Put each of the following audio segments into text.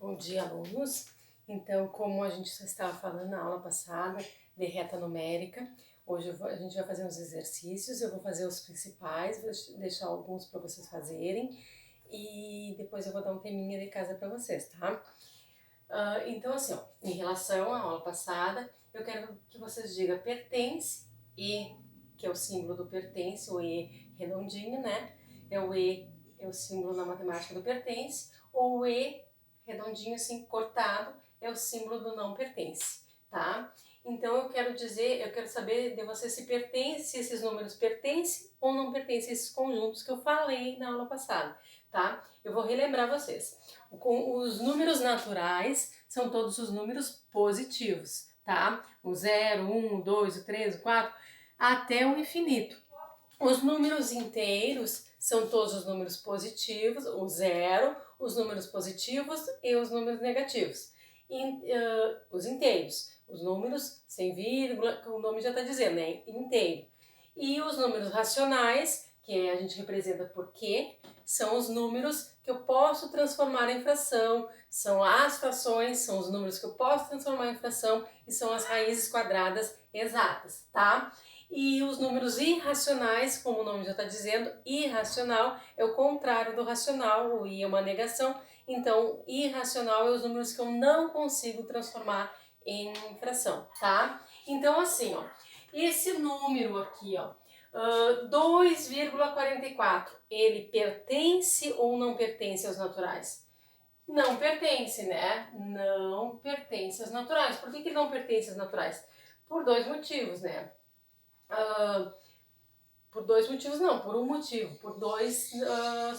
Bom dia, alunos. Então, como a gente já estava falando na aula passada de reta numérica, hoje a gente vai fazer uns exercícios, eu vou fazer os principais, vou deixar alguns para vocês fazerem e depois eu vou dar um teminha de casa para vocês, tá? Então, assim, ó, em relação à aula passada, eu quero que vocês digam pertence, E, que é o símbolo do pertence, o E redondinho, né? O E é o símbolo na matemática do pertence, ou o E redondinho assim, cortado, é o símbolo do não pertence, tá? Então eu quero saber de você se pertence, esses números pertencem ou não pertencem a esses conjuntos que eu falei na aula passada, tá? Eu vou relembrar vocês. Com os números naturais são todos os números positivos, tá? O 0, 1, 2, o 3, o 4, até o infinito. Os números inteiros são todos os números positivos, o 0, os números positivos e os números negativos. Os inteiros, os números sem vírgula, o nome já está dizendo, né? Inteiro. E os números racionais, que a gente representa por Q, são os números que eu posso transformar em fração, são as frações, são os números que eu posso transformar em fração e são as raízes quadradas exatas, tá? E os números irracionais, como o nome já está dizendo, irracional é o contrário do racional, o I é uma negação, então irracional é os números que eu não consigo transformar em fração, tá? Então assim, ó, esse número aqui, ó, 2,44, ele pertence ou não pertence aos naturais? Não pertence, né? Não pertence aos naturais. Por que não pertence aos naturais? Por dois motivos, né? Por dois motivos não, por um motivo. Por dois,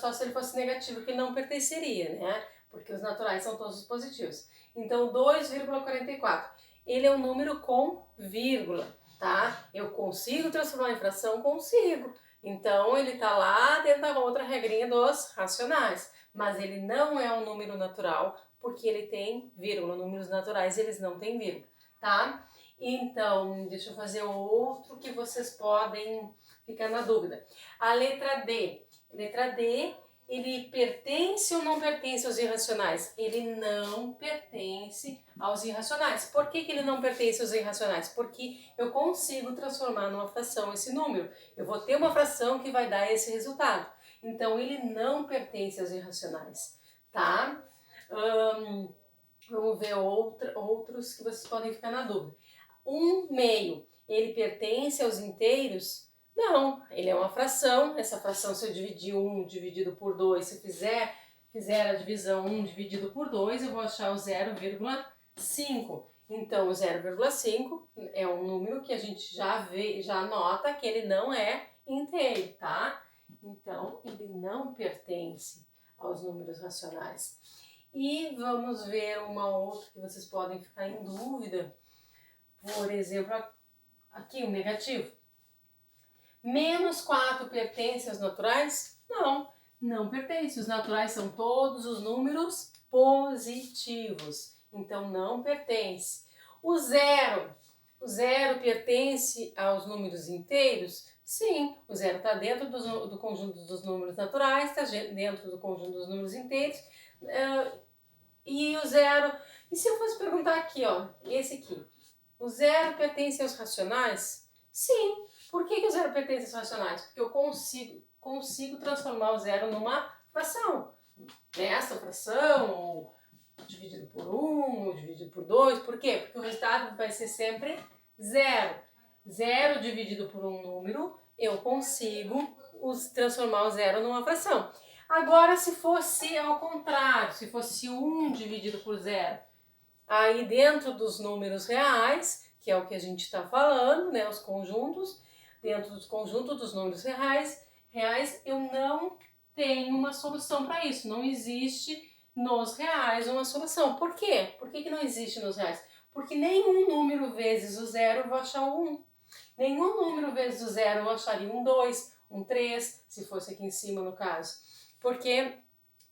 só se ele fosse negativo, que não pertenceria, né? Porque os naturais são todos positivos. Então, 2,44, ele é um número com vírgula, tá? Eu consigo transformar em fração? Consigo. Então, ele está lá dentro da outra regrinha dos racionais. Mas ele não é um número natural, porque ele tem vírgula. Números naturais, eles não têm vírgula, tá? Então, deixa eu fazer outro que vocês podem ficar na dúvida. A letra D. Letra D, ele pertence ou não pertence aos irracionais? Ele não pertence aos irracionais. Por que ele não pertence aos irracionais? Porque eu consigo transformar numa fração esse número. Eu vou ter uma fração que vai dar esse resultado. Então, ele não pertence aos irracionais, tá? Vamos ver outros que vocês podem ficar na dúvida. 1/2, ele pertence aos inteiros? Não, ele é uma fração. Essa fração, se eu dividir 1 dividido por 2, se eu fizer a divisão 1 dividido por 2, eu vou achar o 0,5. Então, o 0,5 é um número que a gente já nota que ele não é inteiro, tá? Então, ele não pertence aos números racionais. E vamos ver uma outra que vocês podem ficar em dúvida. Por exemplo, aqui o negativo. -4 pertence aos naturais? Não, não pertence. Os naturais são todos os números positivos. Então, não pertence. O zero pertence aos números inteiros? Sim, o zero está dentro do conjunto dos números naturais, está dentro do conjunto dos números inteiros. E o zero... E se eu fosse perguntar aqui, ó, esse aqui. O zero pertence aos racionais? Sim. Por que o zero pertence aos racionais? Porque eu consigo transformar o zero numa fração. Nessa fração, ou dividido por 1, ou dividido por 2. Por quê? Porque o resultado vai ser sempre zero. Zero dividido por um número, eu consigo transformar o zero numa fração. Agora, se fosse ao contrário, se fosse 1 dividido por zero, aí dentro dos números reais, que é o que a gente está falando, né, os conjuntos, dentro dos conjuntos dos números reais, eu não tenho uma solução para isso. Não existe nos reais uma solução. Por quê? Por que não existe nos reais? Porque nenhum número vezes o zero eu vou achar o 1. Nenhum número vezes o zero eu acharia um 2, um 3, se fosse aqui em cima no caso. Porque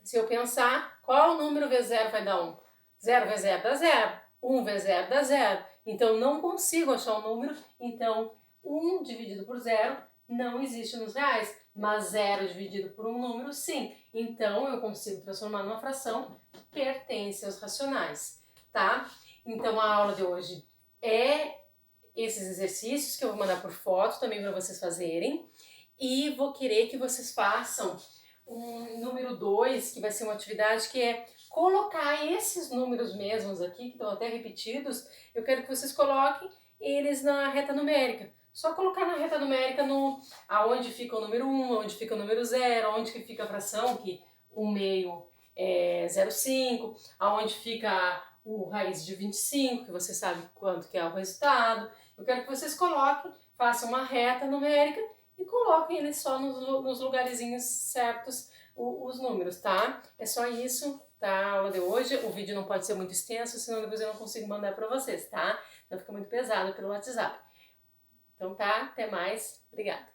se eu pensar, qual número vezes zero vai dar 1? 0 vezes 0 dá 0, 1 vezes 0 dá 0. Então, não consigo achar um número, então 1 dividido por 0 não existe nos reais, mas 0 dividido por um número, sim. Então, eu consigo transformar numa fração, pertence aos racionais, tá? Então, a aula de hoje é esses exercícios que eu vou mandar por foto também para vocês fazerem. E vou querer que vocês façam um número 2, que vai ser uma atividade que é colocar esses números mesmos aqui, que estão até repetidos, eu quero que vocês coloquem eles na reta numérica. Só colocar na reta numérica aonde fica o número 1, onde fica o número 0, onde que fica a fração, que 1/2 é 0,5, aonde fica o raiz de 25, que você sabe quanto que é o resultado. Eu quero que vocês coloquem, façam uma reta numérica e coloquem eles só nos lugarzinhos certos, os números, tá? É só isso, tá? A aula de hoje. O vídeo não pode ser muito extenso, senão depois eu não consigo mandar para vocês, tá? Então fica muito pesado pelo WhatsApp. Então tá, até mais. Obrigada.